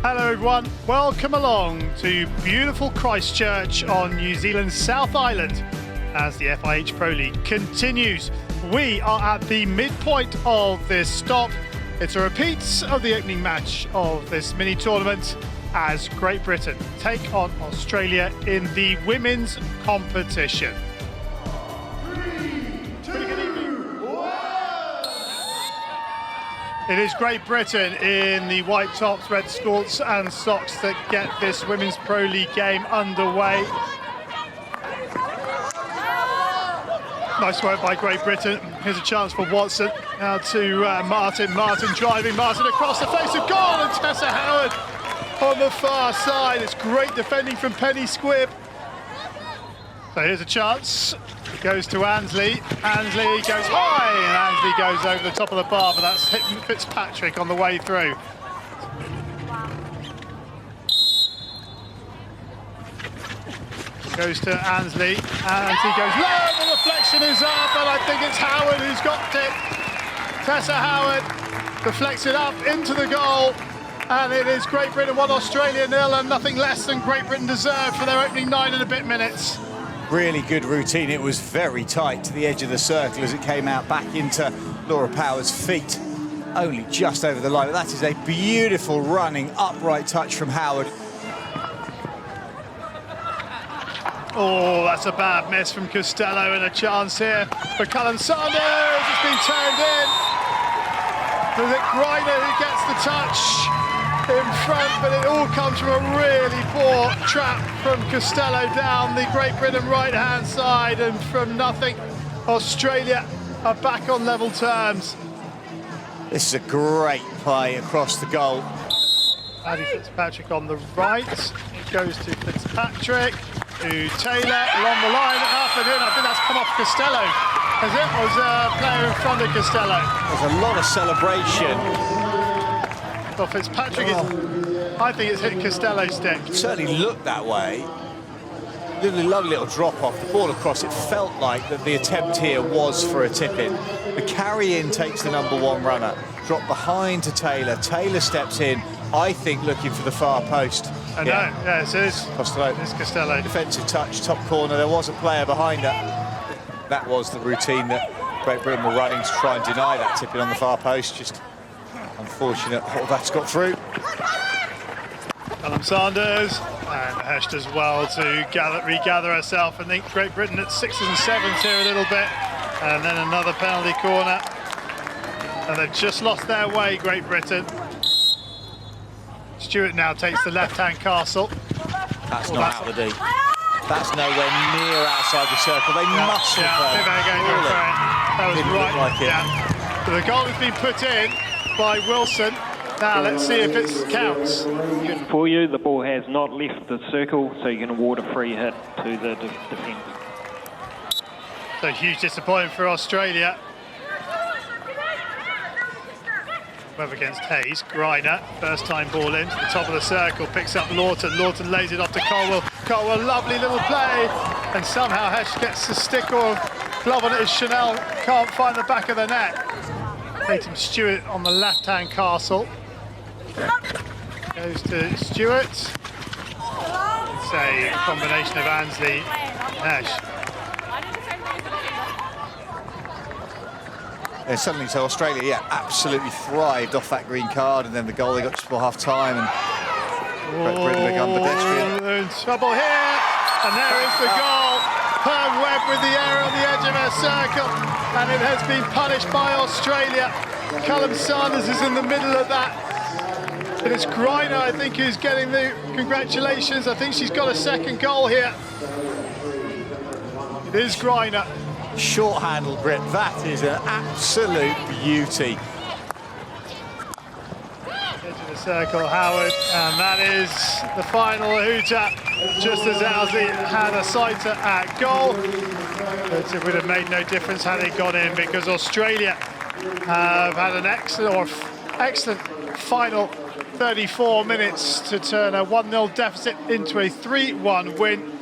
Hello everyone, welcome along to beautiful Christchurch on New Zealand's South Island as the FIH Pro League continues. We are at the midpoint of this stop. It's a repeat of the opening match of this mini tournament as Great Britain take on Australia in the women's competition. It is Great Britain in the white tops, red shorts and socks that get this Women's Pro League game underway. Nice work by Great Britain. Here's a chance for Watson. Now to Martin. Martin driving. Martin across the face of goal, and Tessa Howard on the far side. It's great defending from Penny Squibb. So here's a chance. It goes to Ansley. Ansley goes high, and Ansley goes over the top of the bar, but that's hit Fitzpatrick on the way through. Goes to Ansley. Ansley goes low, the deflection is up, and I think it's Howard who's got it. Tessa Howard deflects it up into the goal, and it is Great Britain 1, Australia 0, and nothing less than Great Britain deserved for their opening 9 and a bit minutes. Really good routine. It was very tight to the edge of the circle as it came out back into Laura Power's feet, only just over the line. But that is a beautiful running upright touch from Howard. Oh, that's a bad miss from Costello, and a chance here for Callum Sanders. It's been turned in. Was it Greiner who gets the touch in front, but it all comes from a really poor trap from Costello down the Great Britain right-hand side, and from nothing, Australia are back on level terms. This is a great play across the goal. Paddy Fitzpatrick on the right. It goes to Fitzpatrick, to Taylor, along the line, up and in. I think that's come off Costello. Has it? Or was a player in front of Costello? There's a lot of celebration. Well, Fitzpatrick is, I think it's hit Costello's stick. It certainly looked that way. Lovely little drop off, the ball across. It felt like that the attempt here was for a tip-in. The carry-in takes the #1 runner. Drop behind to Taylor. Taylor steps in, I think looking for the far post. I know, yes, it is. Costello. It's Costello. Defensive touch, top corner. There was a player behind her. That was the routine that Great Britain were running to try and deny that tip-in on the far post. Just unfortunate that's got through. Callum Sanders and Hesh does well to regather herself. I think Great Britain at 6s and 7s here a little bit, and then another penalty corner, and they've just lost their way, Great Britain. Stewart now takes the left-hand castle. That's not out of the D. That's nowhere near outside the circle. They must have That was Didn't right. look like it. Yeah. So the goal has been put in by Wilson. Now let's see if it counts. For you, the ball has not left the circle, so you can award a free hit to the defence. So huge disappointment for Australia. Web against Hayes. Greiner, first time ball in to the top of the circle, picks up Lawton. Lawton lays it off to Colwell. Colwell, lovely little play, and somehow Hesh gets the stick or glove on it as Chanel can't find the back of the net. Hayden Stewart on the left-hand castle. Goes to Stewart. It's a combination of Ansley and Hesh. Yeah, suddenly, so Australia, absolutely thrived off that green card, and then the goal they got just before half-time, and Great Britain become pedestrian. They're in trouble here, and there is the goal. Herm Webb with the error on the edge of her circle, and it has been punished by Australia. Callum Sanders is in the middle of that. And it's Greiner, I think, who's getting the congratulations. I think she's got a second goal here. It is Greiner. Short-handled grip, that is an absolute beauty. Edge of the circle, Howard, and that is the final hooter, just as Owsley had a sighter at goal. But it would have made no difference had it gone in, because Australia have had an excellent final 34 minutes to turn a 1-0 deficit into a 3-1 win.